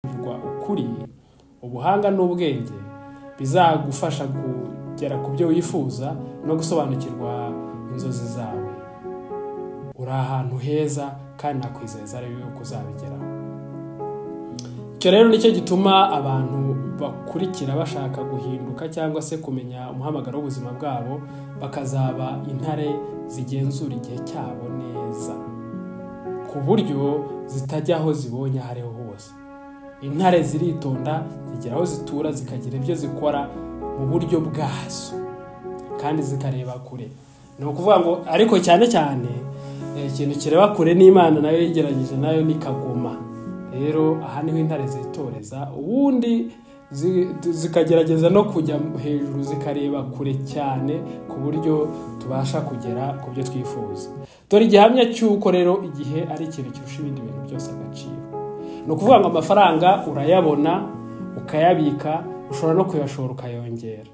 ukuri, ubuhanga n'ubwenge bizagufasha kugera ku byo wifuza no gusobanukirwa inzozi zawe. Uri ahantu heza kandi nakwizeza rero yuko uzabigeraho. Icyo rero nicyo gituma abantu bakurikira bashaka guhinduka cyangwa se kumenya umuhamagaro w'ubuzima bwabo, bakazaba intare zigenzura igihe cyabo neza ku buryo zitajya aho zibonye aho ariho hose. Intare ziritonda, zigera aho zitura, zikagira ibyo zikora mu buryo bwazo kandi zikareba kure. Ni ukuvuga ngo ariko cyane cyane ikintu kireba kure n'Imana nayo yigerageje nayo ni kagoma. Rero aha niho intare zitoreza, ubundi zikagerageza no kujya hejuru zikareba kure cyane ku buryo tubasha kugera ku byo twifuza. Dore igihamya cy'uko rero igihe ari ikintu kirusha ibindi bintu byose agaciro. Ni ukuvuga ngo amafaranga urayabona ukayabika, ushobora no kuyashora ukayongera.